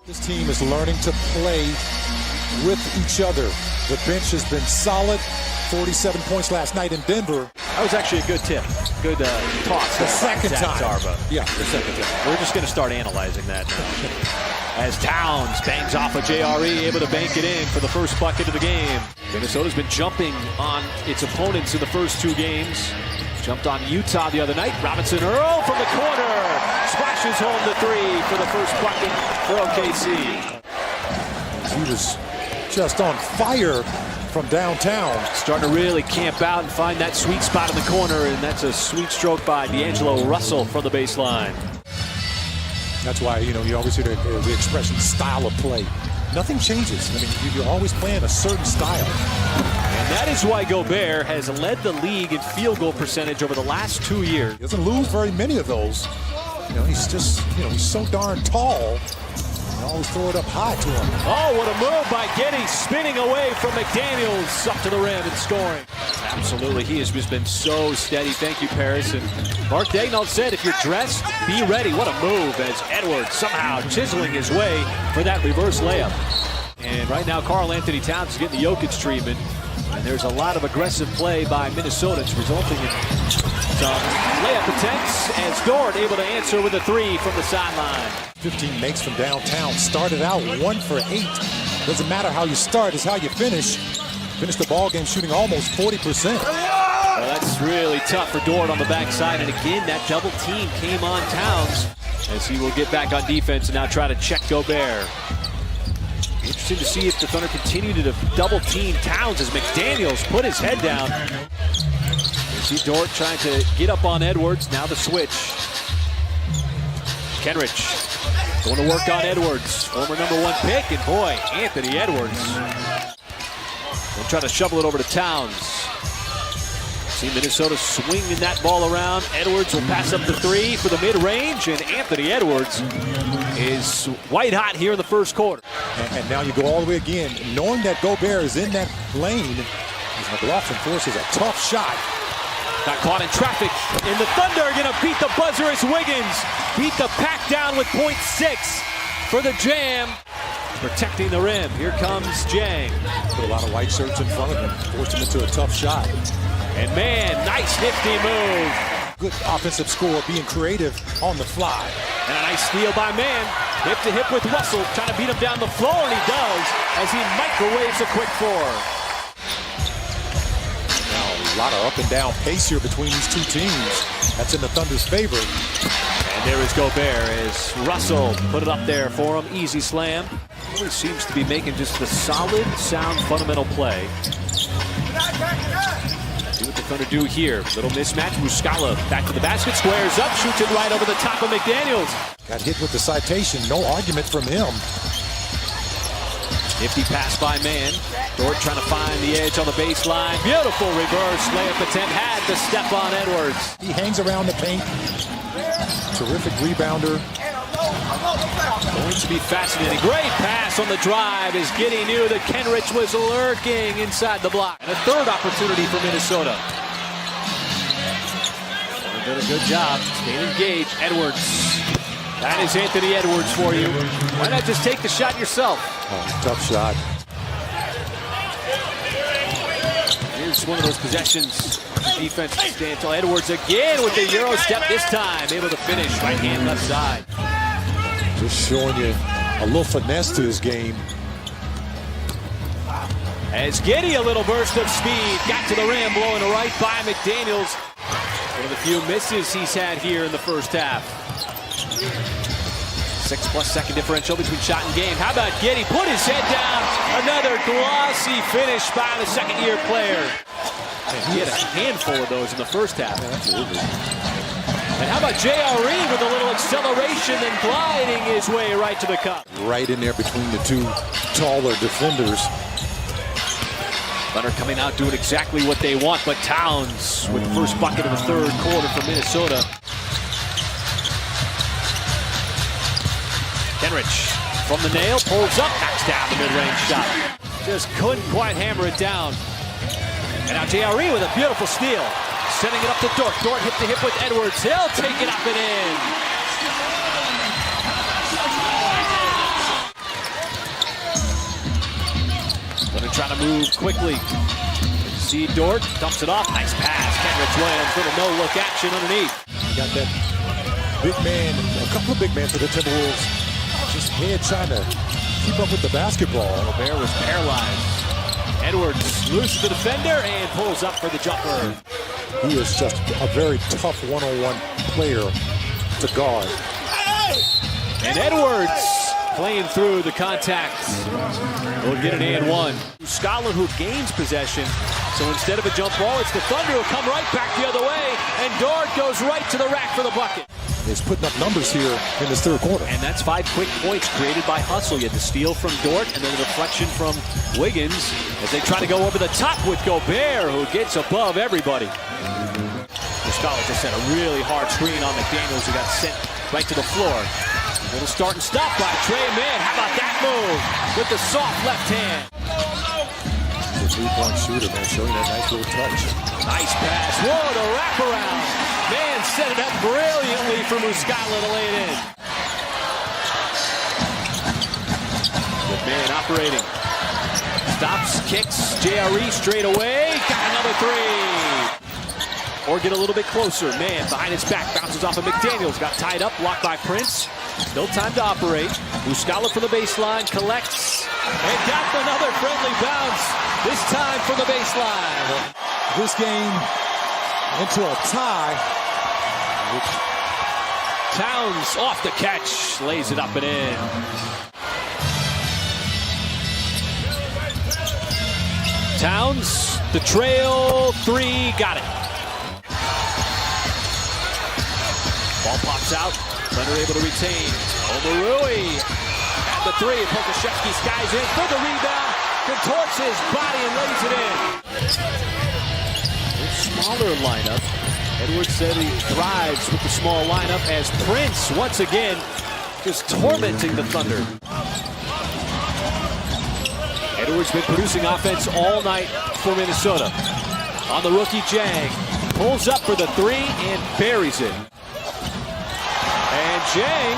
This team is learning to play with each other. The bench has been solid. 47 points last night in Denver. That was actually a good tip. Good toss. The second time. Tarba. Yeah. The second time. We're just going to start analyzing that now. As Towns bangs off a JRE, able to bank it in for the first bucket of the game. Minnesota's been jumping on its opponents in the first two games. Jumped on Utah the other night. Robinson Earl from the corner. Splashes home the three for the first bucket for OKC. He was just on fire from downtown. Starting to really camp out and find that sweet spot in the corner, and that's a sweet stroke by D'Angelo Russell from the baseline. That's why, you always hear the expression style of play. Nothing changes. I mean, you're always playing a certain style. And that is why Gobert has led the league in field goal percentage over the last 2 years. He doesn't lose very many of those. He's just, he's so darn tall. You always throw it up high to him. Oh, what a move by Giddey, spinning away from McDaniels up to the rim and scoring. Absolutely, he has just been so steady. Thank you, Paris. And Mark Daigneault said, if you're dressed, be ready. What a move as Edwards somehow chiseling his way for that reverse layup. And right now, Karl Anthony Towns is getting the Jokic treatment. And there's a lot of aggressive play by Minnesota. It's resulting in some layup attempts as Dort able to answer with a three from the sideline. 15 makes from downtown. Started out 1 for 8. Doesn't matter how you start, it's how you finish. Finished the ball game shooting almost 40%. Well, that's really tough for Dort on the backside. And again, that double team came on Towns as he will get back on defense and now try to check Gobert. Interesting to see if the Thunder continue to double team Towns as McDaniels put his head down. You see Dort trying to get up on Edwards. Now the switch. Kenrich going to work on Edwards, former #1 pick, and boy, Anthony Edwards. They'll try to shovel it over to Towns. See Minnesota swinging that ball around. Edwards will pass up the three for the mid-range, and Anthony Edwards is white hot here in the first quarter. And now you go all the way again, knowing that Gobert is in that lane. As McLaughlin forces a tough shot. Got caught in traffic, and the Thunder are going to beat the buzzer as Wiggins beat the pack down with .6 for the jam. Protecting the rim. Here comes Jang. Put a lot of white shirts in front of him, forced him into a tough shot. And man, nice nifty move. Good offensive score, being creative on the fly. And a nice steal by Man. Hip to hip with Russell, trying to beat him down the floor, and he does as he microwaves a quick four. Now a lot of up and down pace here between these two teams. That's in the Thunder's favor. And there is Gobert as Russell put it up there for him. Easy slam. Really seems to be making just a solid, sound, fundamental play. See what the Thunder do here. Little mismatch. Muscala back to the basket, squares up, shoots it right over the top of McDaniels. Got hit with the citation. No argument from him. Nifty pass by Man. Dort trying to find the edge on the baseline. Beautiful reverse layup attempt. Had to step on Edwards. He hangs around the paint. Terrific rebounder. Going to be fascinating. Great pass on the drive as Giddey knew that Kenrich was lurking inside the block. And a third opportunity for Minnesota. Did a good job. Staying engaged. Edwards. That is Anthony Edwards for you. Why not just take the shot yourself? Oh, tough shot. Here's one of those possessions. Defense stand till Edwards again with the Euro step this time. Able to finish right hand left side. Just showing you a little finesse to his game. As Giddey, a little burst of speed. Got to the rim, blowing it right by McDaniels. One of the few misses he's had here in the first half. 6+ second differential between shot and game. How about Giddey? Put his head down. Another glossy finish by the second-year player. And he had a handful of those in the first half. Yeah, absolutely. And how about JRE with a little acceleration and gliding his way right to the cup. Right in there between the two taller defenders. Thunder coming out doing exactly what they want, but Towns with the first bucket of the third quarter for Minnesota. Kenrich from the nail, pulls up, knocks down the mid-range shot. Just couldn't quite hammer it down. And now JRE with a beautiful steal. Sending it up to Dort. Dort hip to hip with Edwards. He'll take it up and in. trying to move quickly. See Dort, dumps it off. Nice pass. Kenrich Williams, little no-look action underneath. You got that big man, a couple of big men for the Timberwolves. Just head trying to keep up with the basketball. Gobert was paralyzed. Edwards loses the defender and pulls up for the jumper. He is just a very tough one-on-one player to guard. And Edwards playing through the contact. We'll get an and one. Muscala who gains possession. So instead of a jump ball, it's the Thunder who come right back the other way. And Dort goes right to the rack for the bucket. He's putting up numbers here in this third quarter. And that's 5 quick points created by hustle. You had the steal from Dort and then the deflection from Wiggins as they try to go over the top with Gobert, who gets above everybody. Muscala just sent a really hard screen on McDaniels, who got sent right to the floor. Little start and stop by Trey Mann. How about that move with the soft left hand? The three-point shooter, man, showing that nice little touch. Nice pass. Whoa, the wraparound. Man set it up brilliantly for Muscala to lay it in. Good man operating. Stops, kicks, JRE straight away. Got another three. Or get a little bit closer. Man behind his back, bounces off of McDaniels. Got tied up, blocked by Prince. Still time to operate. Muscala from the baseline, collects, and got another friendly bounce. This time from the baseline. This game into a tie. Towns off the catch, lays it up and in. Towns, the trail, three, got it. Ball pops out, Thunder able to retain. Omarui at the three, Pokashevsky skies in for the rebound, contorts his body and lays it in. A smaller lineup. Edwards said he thrives with the small lineup as Prince, once again, just tormenting the Thunder. Edwards been producing offense all night for Minnesota. On the rookie, Jang pulls up for the three and buries it. And Jang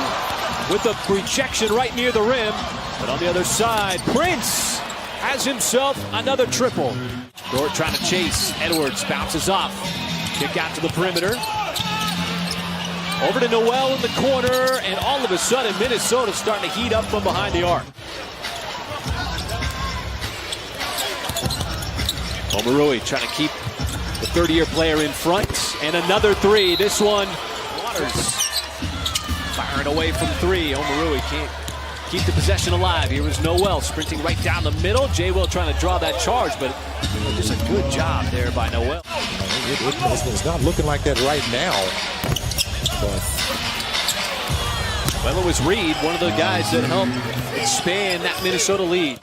with the rejection right near the rim. But on the other side, Prince has himself another triple. Dort trying to chase. Edwards bounces off. Kick out to the perimeter. Over to Noel in the corner, and all of a sudden, Minnesota starting to heat up from behind the arc. Omarui trying to keep the 30-year player in front, and another three. This one, Waters firing away from three. Omarui can't keep the possession alive. Here was Noel sprinting right down the middle. J. Will trying to draw that charge, but just a good job there by Noel. It's not looking like that right now. Well, it was Reed, one of the guys that helped expand that Minnesota lead.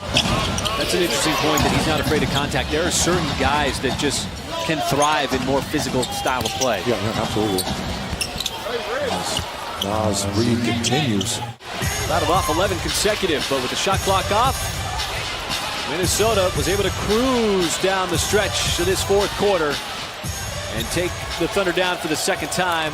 That's an interesting point, that he's not afraid of contact. There are certain guys that just can thrive in more physical style of play. Yeah, absolutely. As Reed continues. Battled off 11 consecutive, but with the shot clock off, Minnesota was able to cruise down the stretch to this fourth quarter and take the Thunder down for the second time.